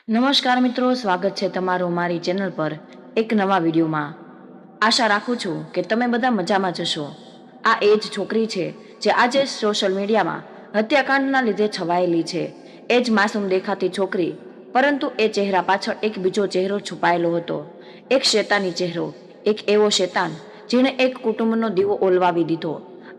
નમસ્કાર મિત્રો, સ્વાગત છે તમારું મારી ચેનલ પર એક નવા વિડીયોમાં। આશા રાખું છું કે તમે બધા મજામાં જશો। આ એ જ છોકરી છે જે આજે સોશિયલ મીડિયામાં હત્યાકાંડના લીધે છવાયેલી છે। એ જ માસૂમ દેખાતી છોકરી, પરંતુ એ ચહેરા પાછળ એક બીજો ચહેરો છુપાયેલો હતો। એક શેતાની ચહેરો, એક એવો શેતાન જેણે એક કુટુંબનો દીવો ઓલવાવી દીધો,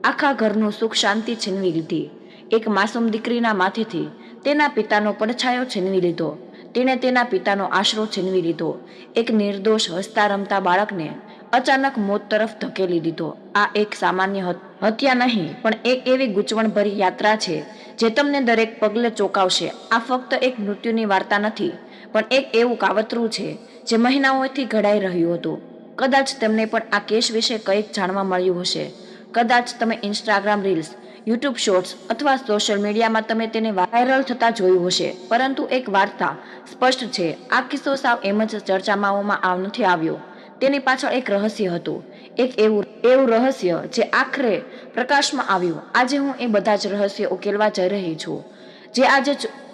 આખા ઘરનું સુખ શાંતિ છીનવી લીધી। એક માસૂમ દીકરીના માથેથી તેના પિતાનો પડછાયો છીનવી લીધો, તેણે તેના પિતાનો આશરો છીનવી લીધો। એક નિર્દોષ હસતા રમતા બાળકને અચાનક મોત તરફ ધકેલી દીધો। આ એક સામાન્ય હત્યા નહીં, પણ એક એવી ગૂંચવણભરી યાત્રા છે જે તમને દરેક પગલે ચોંકાવશે। આ ફક્ત એક મૃત્યુની વાર્તા નથી, પણ એક એવું કાવતરું છે જે મહિનાઓથી ઘડાઈ રહ્યું હતું। કદાચ તમને પણ આ કેસ વિશે કંઈક જાણવા મળ્યું હશે। કદાચ તમે ઇન્સ્ટાગ્રામ રીલ્સ, યુટ્યુબ શોર્ટ્સ અથવા સોશિયલ મીડિયામાં તમે તેને વાયરલ થતા જોયું હશે, પરંતુ એક વાર્તા સ્પષ્ટ છે। આ કિસ્સો સાવ એમ જ ચર્ચામાં નથી આવ્યો। તેની પાછળ એક રહસ્ય હતું, એક એવું રહસ્ય જે આખરે પ્રકાશમાં આવ્યું। આજે હું એ બધા જ રહસ્ય ઉકેલવા જઈ રહી છું જે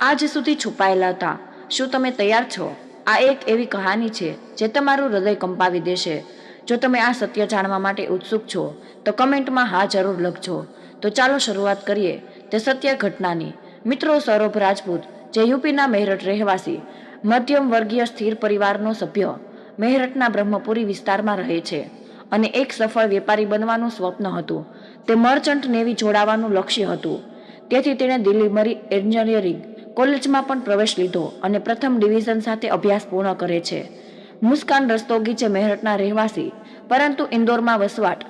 આજ સુધી છુપાયેલા હતા। શું તમે તૈયાર છો? આ એક એવી કહાની છે જે તમારું હૃદય કંપાવી દેશે। જો તમે આ સત્ય જાણવા માટે ઉત્સુક છો તો કમેન્ટમાં હા જરૂર લખજો। તો ચાલો શરૂઆત કરીએ તે સત્ય ઘટનાની। મિત્રો, સૌરભ રાજપૂત, જે યુપીના મેરઠ રહેવાસી, મધ્યમ વર્ગીય સ્થિર પરિવારનો સભ્ય, મેરઠના બ્રહ્મપુરી વિસ્તારમાં રહે છે અને એક સફળ વેપારી બનવાનું સ્વપ્ન હતું। તે મર્ચન્ટ નેવી જોડાવાનું લક્ષ્ય હતું, તેથી તેણે દિલ્હી મરી એન્જિનિયરિંગ કોલેજમાં પણ પ્રવેશ લીધો અને પ્રથમ ડિવિઝન સાથે અભ્યાસ પૂર્ણ કરે છે। મુસ્કાન રસ્તોગી, જે મેરઠના રહેવાસી પરંતુ ઇન્દોરમાં વસવાટ,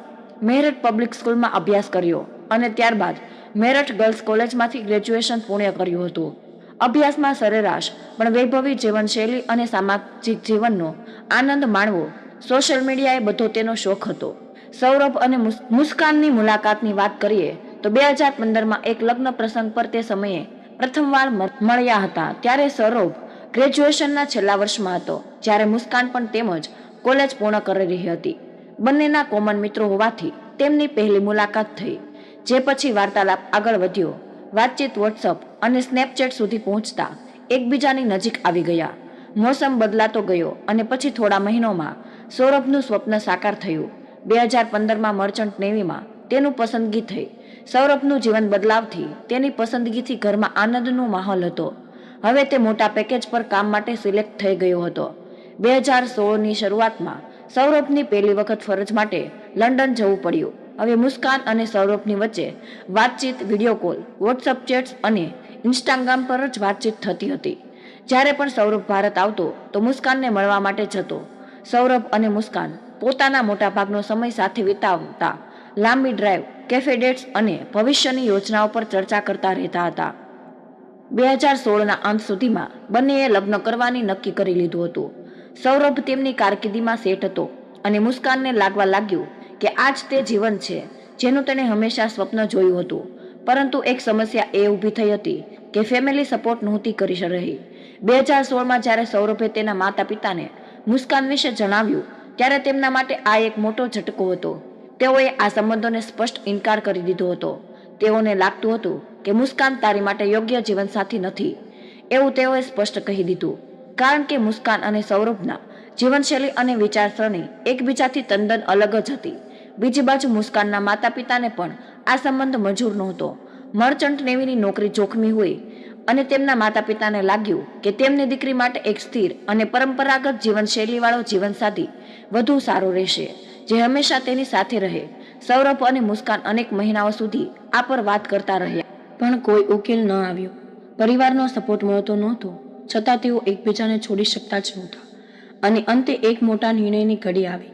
મેરઠ પબ્લિક સ્કૂલમાં અભ્યાસ કર્યો અને ત્યારબાદ મેરઠ ગર્લ્સ કોલેજમાંથી ગ્રેજ્યુએશન પૂર્ણ કર્યું હતું। અભ્યાસમાં સરેરાશ પણ વૈભવી જીવનશૈલી અને સામાજિક જીવનનો આનંદ માણવો, સોશિયલ મીડિયાએ બધો તેનો શોખ હતો। સૌરભ અને મુસ્કાનની મુલાકાતની વાત કરીએ તો 2015માં એક લગ્ન પ્રસંગ પર તે સમયે પ્રથમવાર મળ્યા હતા। ત્યારે સૌરભ ગ્રેજ્યુએશનના છેલ્લા વર્ષમાં હતો, જ્યારે મુસ્કાન પણ તેમજ કોલેજ પૂર્ણ કરી રહી હતી। બંનેના કોમન મિત્રો હોવાથી તેમની પહેલી મુલાકાત થઈ, જે પછી વાર્તાલાપ આગળ વધ્યો। વાતચીત વોટ્સઅપ અને સ્નેપચેટ સુધી પહોંચતા એકબીજાની નજીક આવી ગયા। મોસમ બદલાતો ગયો અને પછી થોડા મહિનોમાં સૌરભનું સ્વપ્ન સાકાર થયું। 2015માં મર્ચન્ટ નેવીમાં તેનું પસંદગી થઈ। સૌરભનું જીવન બદલાવથી તેની પસંદગીથી ઘરમાં આનંદનો માહોલ હતો। હવે તે મોટા પેકેજ પર કામ માટે સિલેક્ટ થઈ ગયો હતો। 2016ની શરૂઆતમાં સૌરભની પહેલી વખત ફરજ માટે લંડન જવું પડ્યું। હવે મુસ્કાન અને સૌરભની વચ્ચે વાતચીત વિડીયો કોલ, વોટ્સઅપ ચેટ્સ અને ઇન્સ્ટાગ્રામ પર જ વાતચીત થતી હતી। જ્યારે પણ સૌરભ ભારત આવતો તો મુસ્કાનને મળવા માટે જતો। સૌરભ અને મુસ્કાન પોતાના મોટાભાગનો સમય સાથે વિતાવતા, લાંબી ડ્રાઈવ, કેફે ડેટ્સ અને ભવિષ્યની યોજનાઓ પર ચર્ચા કરતા રહેતા હતા। 2016ના અંત સુધીમાં બંનેએ લગ્ન કરવાની નક્કી કરી લીધું હતું। સૌરભ તેમની કારકિર્દીમાં સેટ હતો અને મુસ્કાનને લાગવા લાગ્યું કે આ જ તે જીવન છે જેનું તેણે હંમેશા સ્વપ્ન જોયું હતું। પરંતુ એક સમસ્યા એ ઊભી થઈ હતી કે ફેમિલી સપોર્ટ નહોતી કરી રહી। 2016માં જ્યારે સૌરભે તેના માતા પિતાને મુસ્કાન વિશે જણાવ્યું, ત્યારે તેમના માટે આ એક મોટો ઝટકો હતો। તેઓએ આ સંબંધોને સ્પષ્ટ ઇનકાર કરી દીધો હતો। તેઓને લાગતું હતું કે મુસ્કાન તારી માટે યોગ્ય જીવનસાથી નથી, એવું તેઓએ સ્પષ્ટ કહી દીધું। કારણ કે મુસ્કાન અને સૌરભના જીવનશૈલી અને વિચારસરણી એકબીજાથી તદ્દન અલગ જ હતી। બીજી બાજુ મુસ્કાનના માતા પિતાને પણ આ સંબંધ મંજૂર નહોતો। મર્ચન્ટ નેવીની નોકરી જોખમી હોય અને તેમના માતા પિતાને લાગ્યું કે તેમની દીકરી માટે એક સ્થિર અને પરંપરાગત જીવનશૈલીવાળો જીવનસાથી વધુ સારો રહેશે, જે હંમેશા તેની સાથે રહે। સૌરભ અને મુસ્કાન અનેક મહિનાઓ સુધી આ પર વાત કરતા રહ્યા, પણ કોઈ ઉકેલ ન આવ્યો। પરિવારનો સપોર્ટ મળતો નહોતો, છતાં તેઓ એકબીજાને છોડી શકતા જ નહોતા અને અંતે એક મોટા નિર્ણયની ઘડી આવી।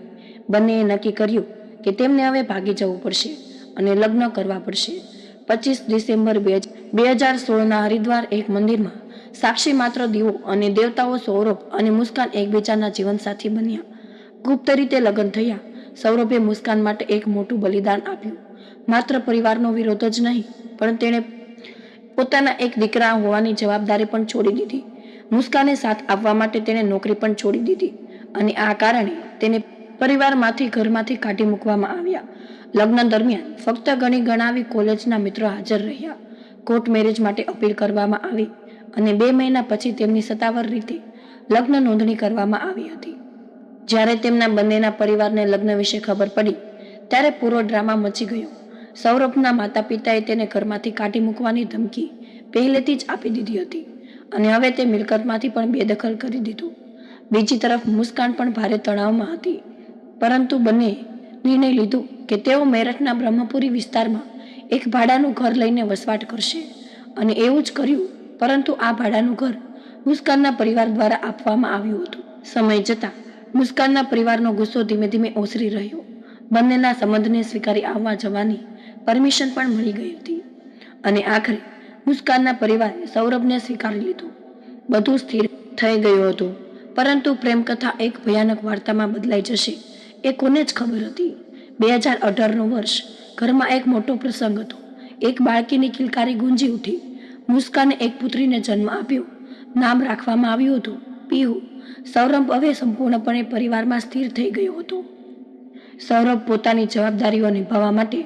બંનેએ નક્કી કર્યું કે તેમને હવે ભાગી જવું પડશે અને લગ્ન કરવા પડશે। 25 ડિસેમ્બર 2016ના હરિદ્વાર એક મંદિરમાં સાક્ષી માત્ર દીવો અને દેવતાઓ, સૌરભ અને મુસ્કાન એકબીજાના જીવનસાથી બન્યા। ગુપ્ત રીતે લગ્ન થયા। સૌરભે મુસ્કાન માટે એક મોટું બલિદાન આપ્યું, માત્ર પરિવારનો વિરોધ જ નહીં, પણ તેણે પોતાના એક દીકરા હોવાની જવાબદારી પણ છોડી દીધી। મુસ્કાને સાથ આપવા માટે તેણે નોકરી પણ છોડી દીધી અને આ કારણે તેને પરિવારમાંથી ઘરમાંથી કાઢી મૂકવામાં આવ્યા। લગ્ન દરમિયાન ફક્ત ગણાવી કોલેજના મિત્રો હાજર રહ્યા। કોર્ટ મેરેજ માટે અપીલ કરવામાં આવી અને 2 મહિના પછી તેમની સત્તાવાર રીતે લગ્ન નોંધણી કરવામાં આવી હતી. જ્યારે તેમના બંનેના પરિવારને લગ્ન વિશે ખબર પડી ત્યારે પૂરો ડ્રામા મચી ગયો. સૌરભના માતા પિતાએ તેને ઘરમાંથી કાઢી મૂકવાની ધમકી પહેલેથી જ આપી દીધી હતી અને હવે તે મિલકતમાંથી પણ બેદખલ કરી દીધું. બીજી તરફ મુસ્કાન પણ ભારે તણાવમાં હતી, પરંતુ બંને નિર્ણય લીધો કે તેઓ મેરઠના બ્રહ્મપુરી વિસ્તારમાં એક ભાડાનું ઘર લઈને વસવાટ કરશે અને એવું જ કર્યું. પરંતુ આ ભાડાનું ઘર મુસ્કાનના પરિવાર દ્વારા આપવામાં આવ્યું હતું. સમય જતાં મુસ્કાનના પરિવારનો ગુસ્સો ધીમે ધીમે ઓસરી રહ્યો. બંનેના સંબંધને સ્વીકારી આવવા જવાની પરમિશન પણ મળી ગઈ હતી અને આખરે મુસ્કાનના પરિવારે સૌરભને સ્વીકારી લીધો. બધું સ્થિર થઈ ગયું હતું, પરંતુ પ્રેમકથા એક ભયાનક વાર્તામાં બદલાઈ જશે એ કોને જ ખબર હતી. 2018નું વર્ષ. ઘરમાં એક મોટો પ્રસંગ હતો. એક બાળકીની કિલકારી ગુંજી ઉઠી. મુસ્કાને એક પુત્રીને જન્મ આપ્યો. નામ રાખવામાં આવ્યું હતું પીહુ. સૌરભ હવે સંપૂર્ણપણે પરિવારમાં સ્થિર થઈ ગયો હતો. સૌરભ પોતાની જવાબદારીઓ નિભાવવા માટે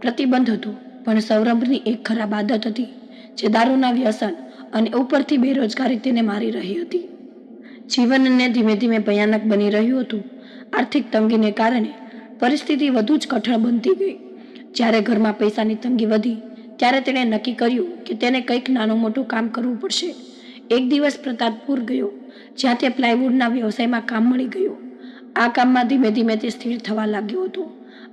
પ્રતિબદ્ધ હતો, પણ સૌરભની એક ખરાબ આદત હતી જે દારૂના વ્યસન અને ઉપરથી બેરોજગારી તેને મારી રહી હતી. જીવનને ધીમે ધીમે ભયાનક બની રહ્યું હતું. આર્થિક તંગીને કારણે પરિસ્થિતિ વધુ જ કઠણ બનતી ગઈ. જ્યારે ઘરમાં પૈસાની તંગી વધી ત્યારે તેણે નક્કી કર્યું કે તેને કંઈક નાનું મોટું કામ કરવું પડશે. એક દિવસ પ્રતાપપુર ગયો, જ્યાં તે પ્લાયવુડના વ્યવસાયમાં કામ મળી ગયું. આ કામમાં ધીમે ધીમે તે સ્થિર થવા લાગ્યો હતો.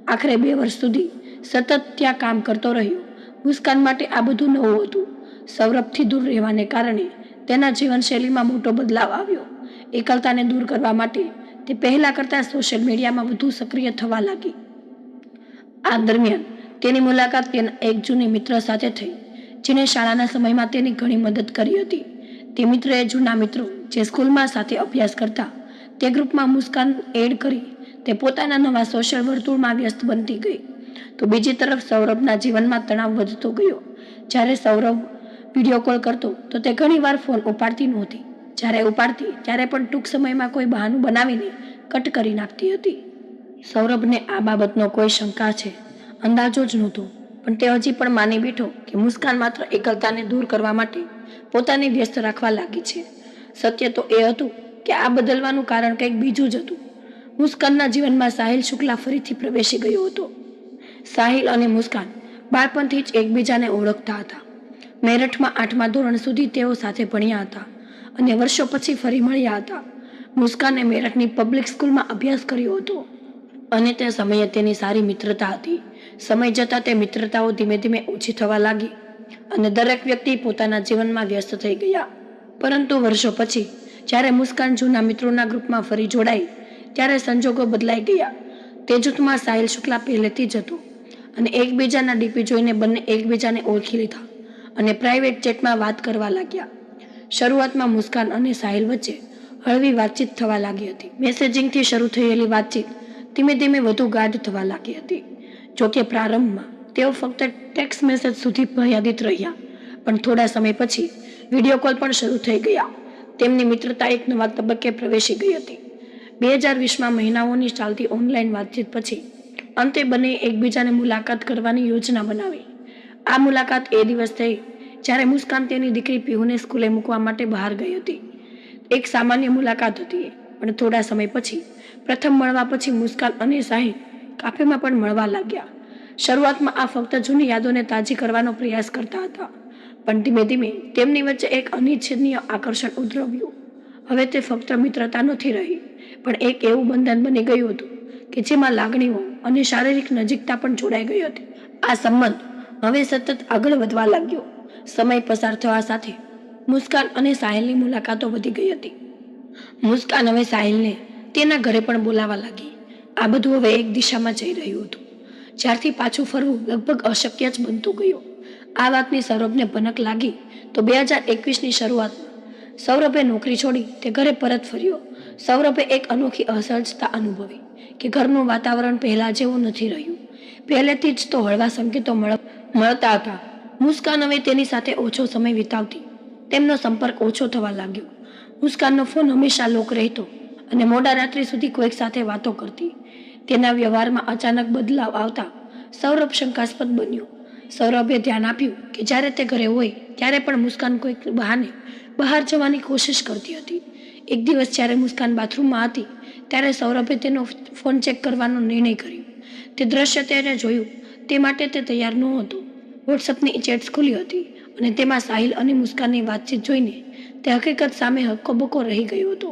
આખરે 2 વર્ષ સુધી સતત ત્યાં કામ કરતો રહ્યો. મુસ્કાન માટે આ બધું નવું હતું. સૌરભથી દૂર રહેવાને કારણે તેના જીવનશૈલીમાં મોટો બદલાવ આવ્યો. એકલતાને દૂર કરવા માટે તે પહેલાં કરતાં સોશિયલ મીડિયામાં વધુ સક્રિય થવા લાગી. આ દરમિયાન તેની મુલાકાત તેના એક જૂની મિત્ર સાથે થઈ, જેને શાળાના સમયમાં તેની ઘણી મદદ કરી હતી. તે મિત્રએ જૂના મિત્રો જે સ્કૂલમાં સાથે અભ્યાસ કરતા તે ગ્રુપમાં મુસ્કાન એડ કરી તે પોતાના નવા સોશિયલ વર્તુળમાં વ્યસ્ત બનતી ગઈ. તો બીજી તરફ સૌરભના જીવનમાં તણાવ વધતો ગયો. જ્યારે સૌરભ વિડીયો કોલ કરતો તો તે ઘણીવાર ફોન ઉપાડતી નહોતી. જ્યારે ઉપાડતી ત્યારે પણ ટૂંક સમયમાં કોઈ બહાનું બનાવીને કટ કરી નાખતી હતી. સૌરભને આ બાબતનો કોઈ શંકા છે અંદાજો જ નહોતો, પણ તે હજી પણ માની બેઠો કે મુસ્કાન માત્ર એકલતાને દૂર કરવા માટે પોતાને વ્યસ્ત રાખવા લાગી છે. સત્ય તો એ હતું કે આ બદલવાનું કારણ કંઈક બીજું જ હતું. મુસ્કાનના જીવનમાં સાહિલ શુક્લા ફરીથી પ્રવેશી ગયો હતો. સાહિલ અને મુસ્કાન બાળપણથી જ એકબીજાને ઓળખતા હતા. મેરઠમાં 8મા ધોરણ સુધી તેઓ સાથે ભણ્યા હતા અને વર્ષો પછી ફરી મળ્યા હતા. મુસ્કાને મેરઠની પબ્લિક સ્કૂલમાં અભ્યાસ કર્યો હતો અને તે સમયે તેની સારી મિત્રતા હતી. સમય જતાં તે મિત્રતાઓ ધીમે ધીમે ઓછી થવા લાગી અને દરેક વ્યક્તિ પોતાના જીવનમાં વ્યસ્ત થઈ ગયા. પરંતુ વર્ષો પછી જ્યારે મુસ્કાન જૂના મિત્રોના ગ્રુપમાં ફરી જોડાઈ ત્યારે સંજોગો બદલાઈ ગયા. તે જૂથમાં સાહિલ શુક્લા પહેલેથી જ હતો અને એકબીજાના ડીપી જોઈને બંને એકબીજાને ઓળખી લીધા અને પ્રાઇવેટ ચેટમાં વાત કરવા લાગ્યા. શરૂઆતમાં મુસ્કાન અને સાહિલ વચ્ચે હળવી વાતચીત થવા લાગી હતી. મેસેજિંગથી શરૂ થયેલી વાતચીત ધીમે ધીમે વધુ ગાઢ થવા લાગી હતી. જોકે પ્રારંભમાં તેઓ ફક્ત ટેક્સ્ટ મેસેજ સુધી મર્યાદિત રહ્યા, પણ થોડા સમય પછી વિડીયો કોલ પણ શરૂ થઈ ગયા. તેમની મિત્રતા એક નવા તબક્કે પ્રવેશી ગઈ હતી. 2020માં મહિનાઓની ચાલતી ઓનલાઈન વાતચીત પછી અંતે બંને એકબીજાને મુલાકાત કરવાની યોજના બનાવી. આ મુલાકાત એ દિવસ થઈ જ્યારે મુસ્કાન તેની દીકરી પીહુને સ્કૂલે મૂકવા માટે બહાર ગઈ હતી. એક સામાન્ય મુલાકાત હતી, પણ થોડા સમય પછી પ્રથમ મળવા પછી મુસ્કાન અને સાહિલ કાફેમાં પણ મળવા લાગ્યા. શરૂઆતમાં આ ફક્ત જૂની યાદોને તાજી કરવાનો પ્રયાસ કરતા હતા, પણ ધીમે ધીમે તેમની વચ્ચે એક અનિચ્છનીય આકર્ષણ ઉદ્ભવ્યું. હવે તે ફક્ત મિત્રતા નથી રહી, પણ એક એવું બંધન બની ગયું હતું કે જેમાં લાગણીઓ અને શારીરિક નજીકતા પણ જોડાઈ ગઈ હતી. આ સંબંધ હવે સતત આગળ વધવા લાગ્યો. સમય પસાર થવા સાથે મુસ્કાન અને સાહિલની મુલાકાતો વધી ગઈ હતી. મુસ્કાન હવે સાહિલને તેના ઘરે પણ બોલાવા લાગી. આ બધું હવે એક દિશામાં જઈ રહ્યું હતું, જ્યારથી પાછું ફરવું લગભગ અશક્ય જ બનતું ગયું. આ વાતની સૌરભને ભનક લાગી તો 2021ની શરૂઆતમાં સૌરભે નોકરી છોડી તે ઘરે પરત ફર્યો. સૌરભે એક અનોખી અસહજતા અનુભવી કે ઘરનું વાતાવરણ પહેલા જેવું નથી રહ્યું. પહેલેથી જ તો હળવા સંકેતો મળતા હતા. મુસ્કાન હવે તેની સાથે ઓછો સમય વિતાવતી. તેમનો સંપર્ક ઓછો થવા લાગ્યો. મુસ્કાનનો ફોન હંમેશા લોક રહેતો અને મોડા રાત્રિ સુધી કોઈક સાથે વાતો કરતી. તેના વ્યવહારમાં અચાનક બદલાવ આવતા સૌરભ શંકાસ્પદ બન્યો. સૌરભે ધ્યાન આપ્યું કે જ્યારે તે ઘરે હોય ત્યારે પણ મુસ્કાન કોઈક બહાને બહાર જવાની કોશિશ કરતી હતી. એક દિવસ જ્યારે મુસ્કાન બાથરૂમમાં હતી ત્યારે સૌરભે તેનો ફોન ચેક કરવાનો નિર્ણય કર્યો. તે દ્રશ્ય તેને જોયું તે માટે તે તૈયાર નહોતો. વોટ્સઅપની ચેટ્સ ખુલી હતી અને તેમાં સાહિલ અને મુસ્કાનની વાતચીત જોઈને તે હકીકત સામે હક્કોબક્કો રહી ગયો હતો.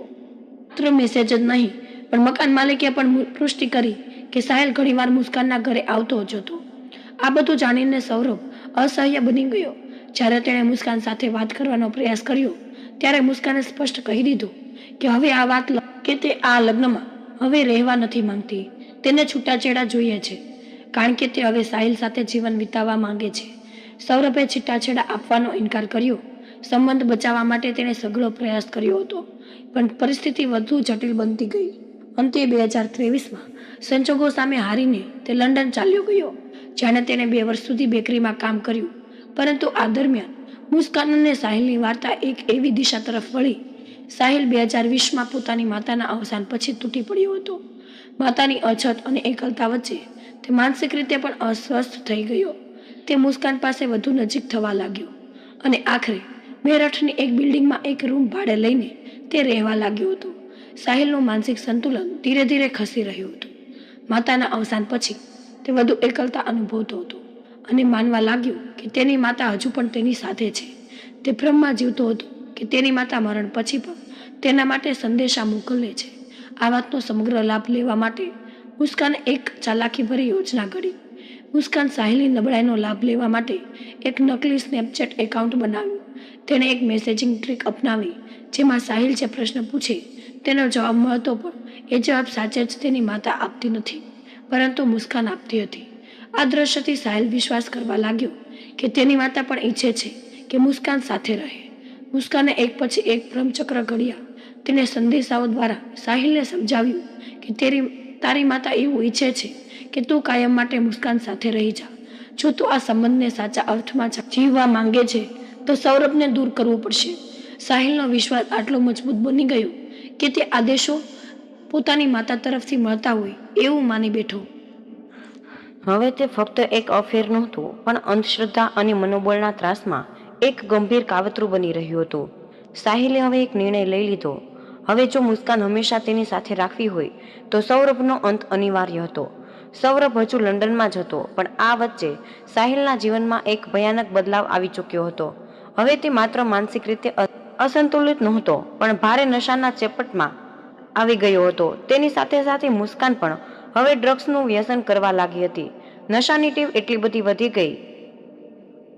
માત્ર મેસેજ જ નહીં પણ મકાન માલિકે પણ પુષ્ટિ કરી કે સાહિલ ઘણીવાર મુસ્કાનના ઘરે આવતો જ હતો. આ બધું જાણીને સૌરભ અસહ્ય બની ગયો. જ્યારે તેણે મુસ્કાન સાથે વાત કરવાનો પ્રયાસ કર્યો ત્યારે મુસ્કાને સ્પષ્ટ કહી દીધું કે હવે આ વાત કે તે આ લગ્નમાં હવે રહેવા નથી માંગતી. તેને છૂટાછેડા જોઈએ છે કારણ કે તે હવે સાહિલ સાથે જીવન વિતાવવા માંગે છે. સૌરભે છૂટાછેડા આપવાનો ઇનકાર કર્યો. સંબંધ બચાવવા માટે તેણે સઘળો પ્રયાસ કર્યો હતો પણ પરિસ્થિતિ વધુ જટિલ બનતી ગઈ. અંતે 2023માં સંજોગો સામે હારીને તે લંડન ચાલ્યો ગયો. જાણે તેણે 2 વર્ષ સુધી બેકરીમાં કામ કર્યું. પરંતુ આ દરમિયાન મુસ્કાન અને સાહિલની વાર્તા એક એવી દિશા તરફ વળી. સાહિલ 2020માં પોતાની માતાના અવસાન પછી તૂટી પડ્યો હતો. માતાની અછત અને એકલતા વચ્ચે તે માનસિક રીતે પણ અસ્વસ્થ થઈ ગયો. તે મુસ્કાન પાસે વધુ નજીક થવા લાગ્યો અને આખરે મેરઠની એક બિલ્ડિંગમાં એક રૂમ ભાડે લઈને તે રહેવા લાગ્યો હતો. સાહિલનું માનસિક સંતુલન ધીરે ધીરે ખસી રહ્યું હતું. માતાના અવસાન પછી તે વધુ એકલતા અનુભવતો હતો અને માનવા લાગ્યો કે તેની માતા હજુ પણ તેની સાથે છે. તે ભ્રમમાં જીવતો હતો કે તેની માતા મરણ પછી પણ તેના માટે સંદેશા મોકલે છે. આ વાતનો સમગ્ર લાભ લેવા માટે મુસ્કાને એક ચાલાકીભરી યોજના ઘડી. મુસ્કાન સાહિલની નબળાઈનો લાભ લેવા માટે એક નકલી સ્નેપચેટ એકાઉન્ટ બનાવ્યું. તેણે એક મેસેજિંગ ટ્રીક અપનાવી જેમાં સાહિલ જે પ્રશ્ન પૂછે તેનો જવાબ મળતો પણ એ જવાબ સાચે જ તેની માતા આપતી નથી પરંતુ મુસ્કાન આપતી હતી. આ દ્રશ્યથી સાહિલ વિશ્વાસ કરવા લાગ્યો કે તેની માતા પણ ઈચ્છે છે કે મુસ્કાન સાથે રહે. મુસ્કાને એક પછી એક ભ્રમચક્ર ઘડ્યા. તેને સંદેશાઓ દ્વારા સાહિલને સમજાવ્યું કે તારી માતા એવું ઈચ્છે છે કે તું કાયમ માટે મુસ્કાન સાથે રહી જા. જો તું આ સંબંધને સાચા અર્થમાં જીવવા માંગે છે તો સૌરભને દૂર કરવું પડશે. સાહિલનો વિશ્વાસ આટલો મજબૂત બની ગયો કે તે આદેશો પોતાની માતા તરફથી મળતા હોય એવું માની બેઠો. હવે તે ફક્ત એક અફેર નહોતું પણ અંધશ્રદ્ધા અને મનોબળના ત્રાસમાં એક ગંભીર કાવતરું બની રહ્યું હતું. સાહિલે હવે એક નિર્ણય લઈ લીધો. હવે જો મુસ્કાન હંમેશા તેની સાથે રાખવી હોય તો સૌરભનો અંત અનિવાર્ય હતો. સૌરભ હજુ લંડનમાં જ હતો પણ આ વચ્ચે સાહિલના જીવનમાં એક ભયાનક બદલાવ આવી ચૂક્યો હતો. હવે તે માત્ર માનસિક રીતે અસંતુલિત નહોતો પણ ભારે નશાના ચેપટમાં આવી ગયો હતો. તેની સાથે સાથે મુસ્કાન પણ હવે ડ્રગ્સનું વ્યસન કરવા લાગી હતી. નશાની ટેવ એટલી બધી વધી ગઈ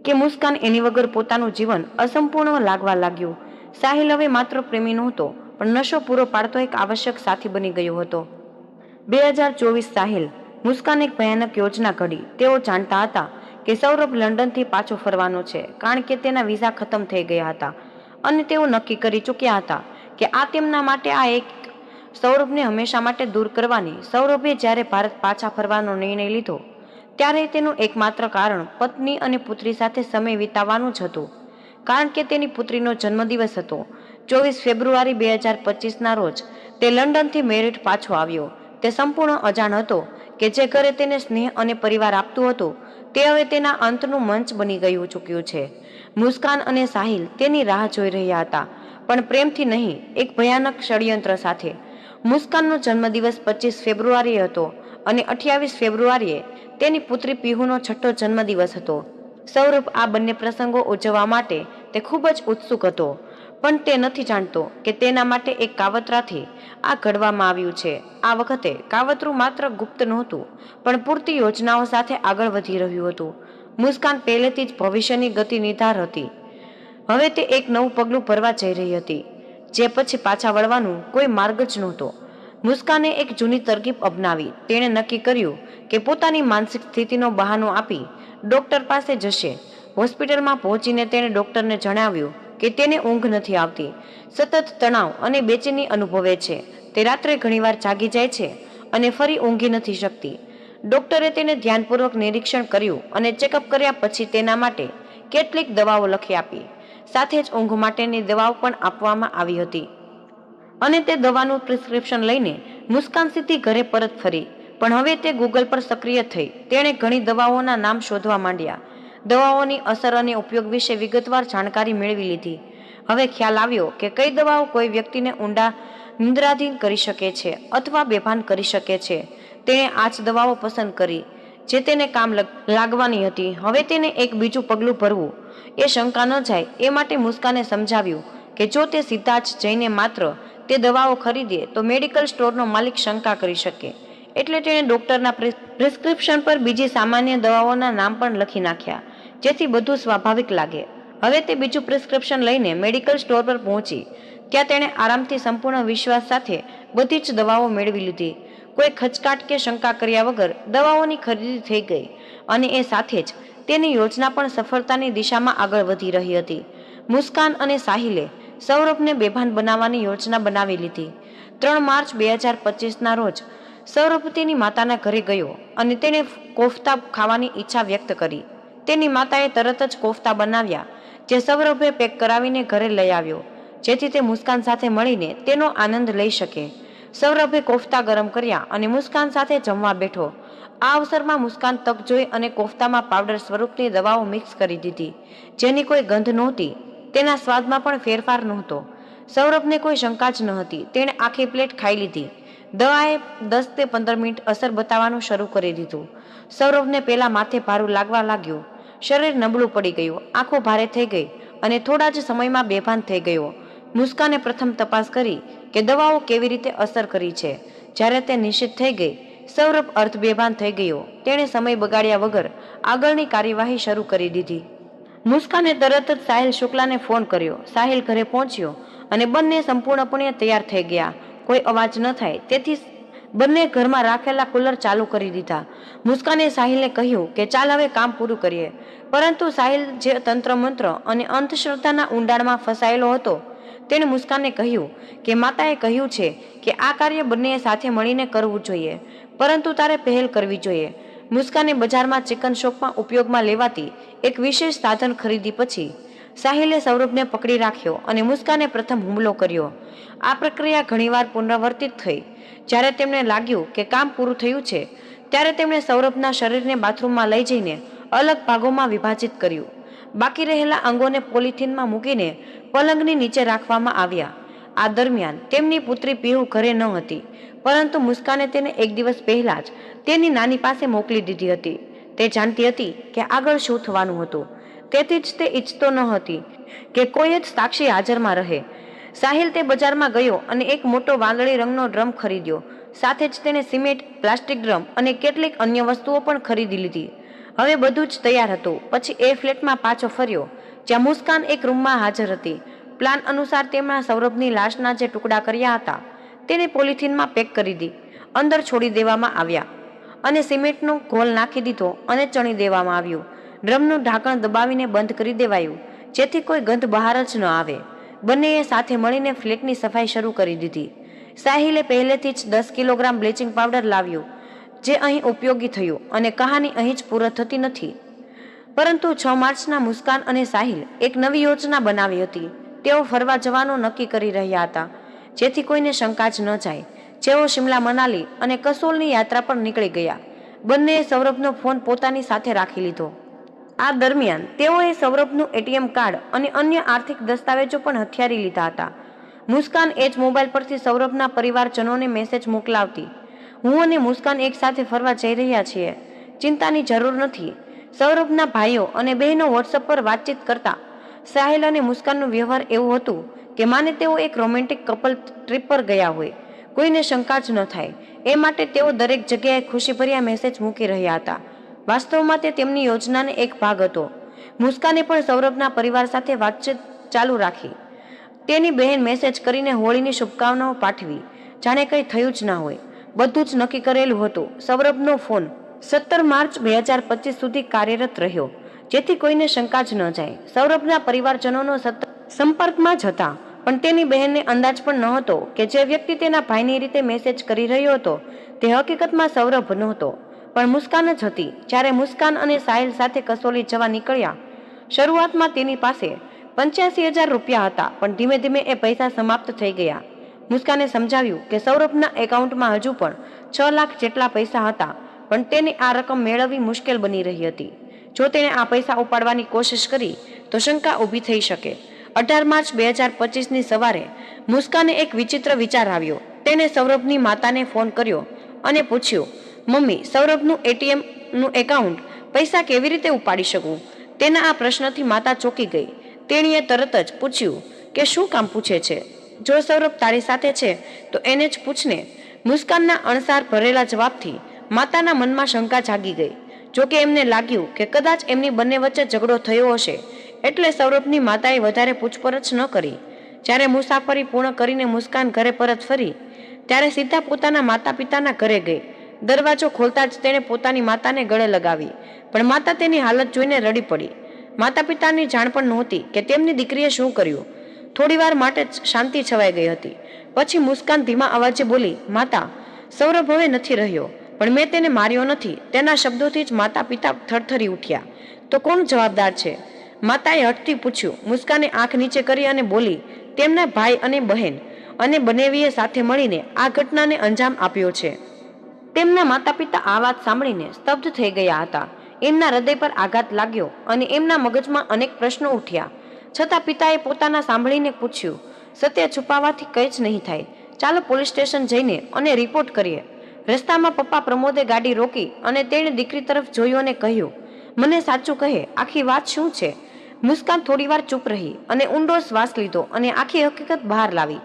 કે મુસ્કાન એની વગર પોતાનું જીવન અસંપૂર્ણ લાગવા લાગ્યું. સાહિલ હવે માત્ર પ્રેમી નહોતો પણ નશો પૂરો પાડતો એક આવશ્યક સાથી બની ગયો હતો. 2024 સાહિલ મુસ્કાન એક ભયાનક યોજના ઘડી. તેઓ જાણતા હતા કે સૌરભ લંડનથી પાછો ફરવાનો છે કારણ કે તેના વિઝા ખતમ થઈ ગયા હતા અને તેઓ નક્કી કરી ચૂક્યા હતા કે આ તેમના માટે આ એક સૌરભને હંમેશા માટે દૂર કરવાની. સૌરભે જ્યારે ભારત પાછા ફરવાનો નિર્ણય લીધો ત્યારે તેનું એકમાત્ર કારણ પત્ની અને પુત્રી સાથે સમય વિતાવવાનું જ હતું કારણ કે તેની પુત્રીનો જન્મદિવસ હતો. 24 ફેબ્રુઆરી 2025ના રોજ તે લંડનથી મેરિટ પાછો આવ્યો. તે સંપૂર્ણ અજાણ હતો કે જે ઘરે તેને સ્નેહ અને પરિવાર આપતું હતું તે હવે તેના અંતનું મંચ બની ગયું ચૂક્યું છે. મુસ્કાન અને સાહિલ તેની રાહ જોઈ રહ્યા હતા પણ પ્રેમથી નહીં, એક ભયાનક ષડયંત્ર સાથે. મુસ્કાનનો જન્મદિવસ 25 ફેબ્રુઆરી હતો અને 28 ફેબ્રુઆરીએ તેની પુત્રી પીહુનો 6ઠ્ઠો જન્મદિવસ હતો. સૌરભ આ બંને પ્રસંગો ઉજવવા માટે તે ખૂબ જ ઉત્સુક હતો પણ તે નથી જાણતો કે તેના માટે એક કાવતરાથી આ ઘડવામાં આવ્યું છે. આ વખતે કાવતરું માત્ર ગુપ્ત નહોતું પણ પૂરતી યોજનાઓ સાથે આગળ વધી રહ્યું હતું. મુસ્કાન પહેલેથી જ ભવિષ્યની ગતિ નિર્ધાર હતી. હવે તે એક નવું પગલું ભરવા જઈ રહી હતી જે પછી પાછા વળવાનું કોઈ માર્ગ જ નહોતો. મુસ્કાને એક જૂની તરકીબ અપનાવી. તેણે નક્કી કર્યું કે પોતાની માનસિક સ્થિતિનો બહાનો આપી ડોક્ટર પાસે જશે. હોસ્પિટલમાં પહોંચીને તેણે ડોક્ટરને જણાવ્યું કે તેને ઊંઘ નથી આવતી, સતત તણાવ અને બેચેની અનુભવે છે. તે રાત્રે ઘણીવાર જાગી જાય છે અને ફરી ઊંઘી નથી શકતી. ડોક્ટરે તેને ધ્યાનપૂર્વક નિરીક્ષણ કર્યું અને ચેકઅપ કર્યા પછી તેના માટે કેટલીક દવાઓ લખી આપી. સાથે જ ઊંઘ માટેની દવાઓ પણ આપવામાં આવી હતી અને તે દવાનું પ્રિસ્ક્રિપ્શન લઈને મુસ્કાન સીધી ઘરે પરત ફરી. પણ હવે તે ગૂગલ પર સક્રિય થઈ. તેણે ઘણી દવાઓના નામ શોધવા માંડ્યા. દવાઓની અસર અને ઉપયોગ વિશે વિગતવાર જાણકારી મેળવી લીધી. હવે ખ્યાલ આવ્યો કે કઈ દવાઓ કોઈ વ્યક્તિને ઊંડા નિંદ્રાધીન કરી શકે છે અથવા બેભાન કરી શકે છે. તેણે આ જ દવાઓ પસંદ કરી જે તેને કામ લાગવાની હતી. હવે તેને એક બીજું પગલું ભરવું એ શંકા ન જાય એ માટે મુસ્કાને સમજાવ્યું કે જો તે સીધા જ જઈને માત્ર તે દવાઓ ખરીદે તો મેડિકલ સ્ટોરનો માલિક શંકા કરી શકે. એટલે તેણે ડોક્ટરના પ્રિસ્ક્રિપ્શન પર બીજી સામાન્ય દવાઓના નામ પણ લખી નાખ્યા જેથી બધું સ્વાભાવિક લાગે. હવે તે બીજું પ્રિસ્ક્રિપ્શન લઈને મેડિકલ સ્ટોર પર પહોંચી. ત્યાં તેણે આરામથી સંપૂર્ણ વિશ્વાસ સાથે બધી જ દવાઓ મેળવી લીધી. કોઈ ખચકાટ કે શંકા કર્યા વગર દવાઓની ખરીદી થઈ ગઈ અને એ સાથે જ તેની યોજના પણ સફળતાની દિશામાં આગળ વધી રહી હતી. મુસ્કાન અને સાહિલે સૌરભને બેભાન બનાવવાની યોજના બનાવી લીધી. 3 માર્ચ 2025ના રોજ સૌરભ તેની માતાના ઘરે ગયો અને તેણે કોફતા ખાવાની ઈચ્છા વ્યક્ત કરી. તેની માતાએ તરત જ કોફતા બનાવ્યા જે સૌરભે પેક કરાવીને ઘરે લઈ આવ્યો જેથી તે મુસ્કાન સાથે મળીને તેનો આનંદ લઈ શકે. સૌરભે કોફતા ગરમ કર્યા અને મુસ્કાન સાથે જમવા બેઠો. આ અવસરમાં મુસ્કાન તક જોઈ અને કોફતામાં પાવડર સ્વરૂપની દવાઓ મિક્સ કરી દીધી જેની કોઈ ગંધ નહોતી. તેના સ્વાદમાં પણ ફેરફાર નહોતો. સૌરભને કોઈ શંકા જ ન હતી. તેણે આખી પ્લેટ ખાઈ લીધી. દવાએ 10 થી 15 મિનિટ અસર બતાવવાનું શરૂ કરી દીધું. સૌરભને પેલા માથે ભારું લાગવા લાગ્યું. શરીર નબળું પડી ગયું. આંખો ભારે થઈ ગઈ અને થોડા જ સમયમાં બેભાન થઈ ગયો. મુસ્કાને પ્રથમ તપાસ કરી કે દવાઓ કેવી રીતે અસર કરી છે. જ્યારે તે નિશ્ચિત થઈ ગઈ સૌરભ અર્ધ બેભાન થઈ ગયો. તેણે સમય બગાડ્યા વગર આગળની કાર્યવાહી શરૂ કરી દીધી. મુસ્કાને તરત જ સાહિલ શુક્લાને ફોન કર્યો. સાહિલ ઘરે પહોંચ્યો અને બંને સંપૂર્ણપણે તૈયાર થઈ ગયા. કોઈ અવાજ ન થાય તેથી બંને ઘરમાં રાખેલા કુલર ચાલુ કરી દીધા. મુસ્કાને સાહિલને કહ્યું કે ચાલ હવે કામ પૂરું કરીએ. પરંતુ સાહિલ જે તંત્ર મંત્ર અને અંધશ્રદ્ધાના ઊંડાણમાં ફસાયેલો હતો તેણે મુસ્કાનને કહ્યું કે માતાએ કહ્યું છે કે આ કાર્ય બંનેએ સાથે મળીને કરવું જોઈએ પરંતુ તારે પહેલ કરવી જોઈએ. મુસ્કાને બજારમાં ચિકન શોપમાં ઉપયોગમાં લેવાતી એક વિશેષ સાધન ખરીદી પછી સાહિલે સૌરભને પકડી રાખ્યો અને મુસ્કાને પ્રથમ હુમલો કર્યો. આ પ્રક્રિયા ઘણીવાર પુનરાવર્તિત થઈ. જ્યારે તેમને લાગ્યું કે કામ પૂરું થયું છે ત્યારે તેમણે સૌરભના શરીરને બાથરૂમમાં લઈ જઈને અલગ ભાગોમાં વિભાજિત કર્યું. બાકી રહેલા અંગોને પોલિથીનમાં મૂકીને પલંગની નીચે રાખવામાં આવ્યા. આ દરમિયાન તેમની પુત્રી પીહુ ઘરે ન હતી પરંતુ મુસ્કાને તેને એક દિવસ પહેલા જ તેની નાની પાસે મોકલી દીધી હતી. તે જાણતી હતી કે આગળ શું થવાનું હતું તેથી જ તે ઈચ્છતો ન હતી કે કોઈ જ સાક્ષી હાજરમાં રહે. સાહિલ તે બજારમાં ગયો અને એક મોટો વાદળી રંગનો ડ્રમ ખરીદ્યો. સાથે જ તેણે સિમેન્ટ, પ્લાસ્ટિક ડ્રમ અને કેટલીક અન્ય વસ્તુઓ પણ ખરીદી લીધી. હવે બધું જ તૈયાર હતું. પછી એ ફ્લેટમાં પાછો ફર્યો જ્યાં મુસ્કાન એક રૂમમાં હાજર હતી. પ્લાન અનુસાર તેમના સૌરભની લાશના જે ટુકડા કર્યા હતા તેને પોલિથીનમાં પેક કરી દી અંદર છોડી દેવામાં આવ્યા અને સિમેન્ટનો ઘોલ નાખી દીધો અને ચણી દેવામાં આવ્યું. ડ્રમનું ઢાંકણ દબાવીને બંધ કરી દેવાયું જેથી કોઈ ગંધ બહાર જ ન આવે. બંનેએ સાથે મળીને ફ્લેટની સફાઈ શરૂ કરી દીધી. સાહિલે પહેલેથી જ 10 કિલોગ્રામ બ્લીચિંગ પાવડર લાવ્યું જે અહીં ઉપયોગી થયું અને કહાની અહીં જ પૂર્ણ થતી નથી. પરંતુ 6 માર્ચના મુસ્કાન અને સાહિલ એક નવી યોજના બનાવી હતી. તેઓ ફરવા જવાનું નક્કી કરી રહ્યા હતા જેથી કોઈને શંકા જ ન જાય. જેઓ શિમલા, મનાલી અને કસોલની યાત્રા પર નીકળી ગયા. બંનેએ સૌરભનો ફોન પોતાની સાથે રાખી લીધો. આ દરમિયાન તેઓએ સૌરભનું એટીએમ કાર્ડ અને અન્ય આર્થિક દસ્તાવેજો પણ હથિયારી લીધા હતા. મુસ્કાન એ જ મોબાઈલ પરથી સૌરભના પરિવારજનોને મેસેજ મોકલાવતી, હું અને મુસ્કાન એક સાથે ફરવા જઈ રહ્યા છીએ, ચિંતાની જરૂર નથી. સૌરભના ભાઈઓ અને બહેનો વોટ્સએપ પર વાતચીત કરતા. સાહિલ અને મુસ્કાનનું વ્યવહાર એવું હતું કે માને તેઓ એક રોમેન્ટિક કપલ ટ્રીપ પર ગયા હોય. કોઈને શંકા જ ન થાય એ માટે તેઓ દરેક જગ્યાએ ખુશીભર્યા મેસેજ મૂકી રહ્યા હતા. વાસ્તવમાં તે તેમની યોજનાનો એક ભાગ હતો. મુસ્કાને પણ સૌરભના પરિવાર સાથે વાતચીત ચાલુ રાખી. તેની બહેન મેસેજ કરીને હોળીની શુભકામનાઓ પાઠવી જાણે કંઈ થયું જ ના હોય. બધું જ નક્કી કરેલું હતું. સૌરભનો ફોન 17 માર્ચ 2025 સુધી કાર્યરત રહ્યો જેથી કોઈને શંકા જ ન જાય. સૌરભના પરિવારજનોનો સતત સંપર્કમાં જ હતા પણ તેની બહેનને અંદાજ પણ નહોતો કે જે વ્યક્તિ તેના ભાઈની રીતે મેસેજ કરી રહ્યો હતો તે હકીકતમાં સૌરભ નહોતો પણ મુસ્કાન જ હતી. જ્યારે મુસ્કાન અને સાહિલ સાથે કસોલી જવા નીકળ્યા શરૂઆતમાં તેની પાસે 85,000 રૂપિયા હતા પણ ધીમે ધીમે એ પૈસા સમાપ્ત થઈ ગયા. મુસ્કાને સમજાવ્યું કે સૌરભના એકાઉન્ટમાં હજુ પણ 6 લાખ જેટલા પૈસા હતા પણ તેને આ રકમ મેળવવી મુશ્કેલ બની રહી હતી. જો તેણે આ પૈસા ઉપાડવાની કોશિશ કરી તો શંકા ઊભી થઈ શકે 18 માર્ચ 2025ની સવારે મુસ્કાને એક વિચિત્ર વિચાર આવ્યો. તેણે સૌરભની માતાને ફોન કર્યો અને પૂછ્યું, મમ્મી, સૌરભનું એટીએમનું એકાઉન્ટ પૈસા કેવી રીતે ઉપાડી શકું? તેના આ પ્રશ્નથી માતા ચોંકી ગઈ. તેણીએ તરત જ પૂછ્યું કે શું કામ પૂછે છે? જો સૌરભ તારી સાથે છે તો એને જ પૂછને. મુસ્કાનના અણસાર ભરેલા જવાબથી માતાના મનમાં શંકા જાગી ગઈ. જોકે એમને લાગ્યું કે કદાચ એમની બંને વચ્ચે ઝઘડો થયો હશે, એટલે સૌરભની માતાએ વધારે પૂછપરછ ન કરી. જ્યારે મુસાફરી પૂર્ણ કરીને મુસ્કાન ઘરે પરત ફરી ત્યારે સીધા પોતાના માતા પિતાના ઘરે ગઈ. દરવાજો ખોલતા જ તેણે પોતાની માતાને ગળે લગાવી, પણ માતા તેની હાલત જોઈને રડી પડી. માતા પિતાની જાણ પણ નહોતી કે તેમની દીકરીએ શું કર્યું. થોડીવાર માટે જ શાંતિ છવાઈ ગઈ હતી. પછી મુસ્કાન ધીમા અવાજે બોલી, માતા, સૌરભ હવે નથી રહ્યો, પણ મેં તેને માર્યો નથી. તેના શબ્દોથી જ માતા પિતા થરથરી ઉઠ્યા. તો કોણ જવાબદાર છે? માતાએ હઠથી પૂછ્યું. મુસ્કાને આંખ નીચે કરી અને બોલી, તેમના ભાઈ અને બહેન અને બનેવીએ સાથે મળીને આ ઘટનાને અંજામ આપ્યો છે. તેમના માતા પિતા આ વાત સાંભળીને સ્તબ્ધ થઈ ગયા હતા. એમના હૃદય પર આઘાત લાગ્યો અને એમના મગજમાં અનેક પ્રશ્નો ઉઠ્યા. છતાં પિતાએ પોતાના સાંભળીને પૂછ્યું, સત્ય છુપાવવાથી કંઈ જ નહીં થાય. ચાલો પોલીસ સ્ટેશન જઈને અને રિપોર્ટ કરીએ. રસ્તામાં પપ્પા પ્રમોદે ગાડી રોકી અને તેણે દીકરી તરફ જોયું અને કહ્યું, મને સાચું કહે, આખી વાત શું છે? મુસ્કાન થોડીવાર ચૂપ રહી અને ઊંડો શ્વાસ લીધો અને આખી હકીકત બહાર લાવી.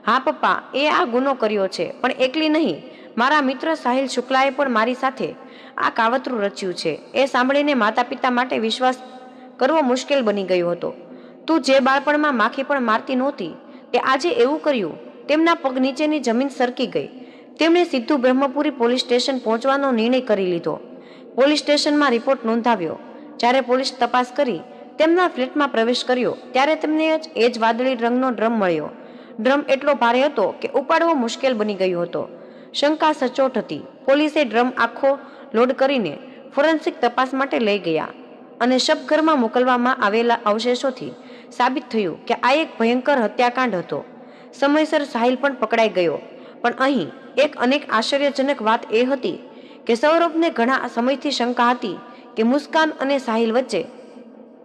હા પપ્પા, એ આ ગુનો કર્યો છે, પણ એકલી નહીં. મારા મિત્ર સાહિલ શુક્લાએ પણ મારી સાથે આ કાવતરું રચ્યું છે. એ સાંભળીને માતા પિતા માટે વિશ્વાસ કરવો મુશ્કેલ બની ગયો હતો. તું જે બાળપણમાં માખી પણ મારતી નહોતી, તે આજે એવું કર્યું. તેમના પગ નીચેની જમીન સરકી ગઈ. તેમણે સીધું બ્રહ્મપુરી પોલીસ સ્ટેશન પહોંચવાનો નિર્ણય કરી લીધો. પોલીસ સ્ટેશનમાં રિપોર્ટ નોંધાવ્યો. જ્યારે પોલીસ તપાસ કરી તેમના ફ્લેટમાં પ્રવેશ કર્યો ત્યારે તેમને એ જ વાદળી રંગનો ડ્રમ મળ્યો. ડ્રમ એટલો ભારે હતો કે ઉપાડવો મુશ્કેલ બની ગયો હતો. શંકા સચોટ હતી. પોલીસે ડ્રમ આખો લોડ કરીને ફોરેન્સિક તપાસ માટે લઈ ગયા અને શબઘરમાં મોકલવામાં આવેલા અવશેષોથી સાબિત થયું કે આ એક ભયંકર હત્યાકાંડ હતો. સમયસર સાહિલ પણ પકડાઈ ગયો. પણ અહીં એક અનેક આશ્ચર્યજનક વાત એ હતી કે સૌરભને ઘણા સમયથી શંકા હતી કે મુસ્કાન અને સાહિલ વચ્ચે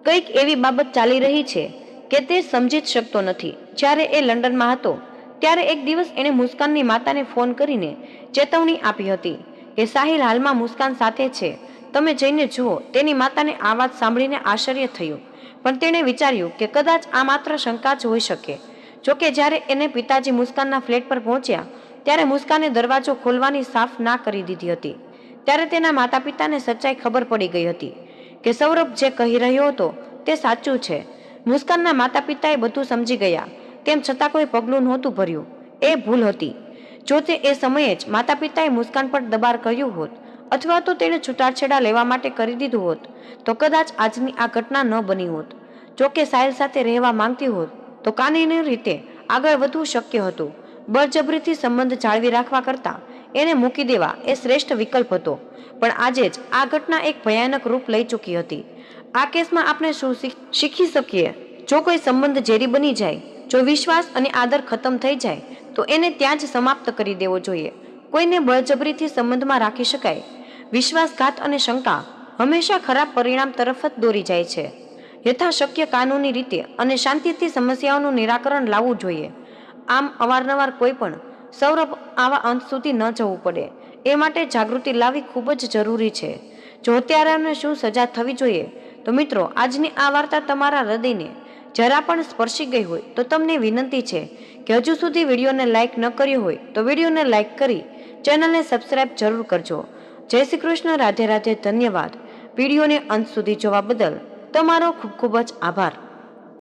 કંઈક એવી બાબત ચાલી રહી છે કે તે સમજી જ શકતો નથી. જ્યારે એ લંડનમાં હતો ત્યારે એક દિવસ એણે મુસ્કાનની માતાને ફોન કરીને ચેતવણી આપી હતી કે સાહિલ હાલમાં મુસ્કાન સાથે છે, તમે જઈને જુઓ. તેની માતાને આ વાત સાંભળીને આશ્ચર્ય થયું, પણ તેણે વિચાર્યું કે કદાચ આ માત્ર શંકા જ હોઈ શકે. જોકે જ્યારે એને પિતાજી મુસ્કાનના ફ્લેટ પર પહોંચ્યા ત્યારે મુસ્કાને દરવાજો ખોલવાની સાફ ના કરી દીધી હતી. ત્યારે તેના માતા પિતાને સચ્ચાઈ ખબર પડી ગઈ હતી કે સૌરભ જે કહી રહ્યો હતો તે સાચું છે. મુસ્કાનના માતા પિતાએ બધું સમજી ગયા. તેમ છતાં કોઈ પગલું નહોતું ભર્યું. એ ભૂલ હતી. જો તે એ સમયે જ માતા પિતાએ મુસ્કાન પર દબાણ કર્યું હોત અથવા તો તેણે છૂટાછેડા લેવા માટે કરી દીધું હોત તો કદાચ આજની આ ઘટના ન બની હોત. જો કે સાહિલ સાથે રહેવા માંગતી હોત તો કાનૂની રીતે આગળ વધવું શક્ય હતું. બળજબરીથી સંબંધ જાળવી રાખવા કરતાં એને મૂકી દેવા એ શ્રેષ્ઠ વિકલ્પ હતો. પણ આજે જ આ ઘટના એક ભયાનક રૂપ લઈ ચૂકી હતી. આ કેસમાં આપણે શું શીખી શકીએ? જો કોઈ સંબંધ ઝેરી બની જાય, જો વિશ્વાસ અને આદર ખતમ થઈ જાય તો એને ત્યાં જ સમાપ્ત કરી દેવો જોઈએ. કોઈને બળજબરીથી સંબંધમાં રાખી શકાય. વિશ્વાસઘાત અને શંકા હંમેશા ખરાબ પરિણામ તરફ જ દોરી જાય છે. યથાશક્ય કાનૂની રીતે અને શાંતિથી સમસ્યાઓનું નિરાકરણ લાવવું જોઈએ. આમ અવારનવાર કોઈ પણ સૌરભ આવા અંત સુધી ન જવું પડે એ માટે જાગૃતિ લાવવી ખૂબ જ જરૂરી છે. જો હત્યારાને શું સજા થવી જોઈએ તો મિત્રો, આજની આ વાર્તા તમારા હૃદયને જરા પણ સ્પર્શી ગઈ હોય તો તમને વિનંતી છે કે હજુ સુધી વિડીયોને લાઇક ન કર્યો હોય તો વિડીયોને લાઇક કરી ચેનલને સબસ્ક્રાઇબ જરૂર કરજો. જય શ્રી કૃષ્ણ. રાધે રાધે. ધન્યવાદ. વિડીયોને અંત સુધી જોવા બદલ તમારો ખૂબ ખૂબ જ આભાર.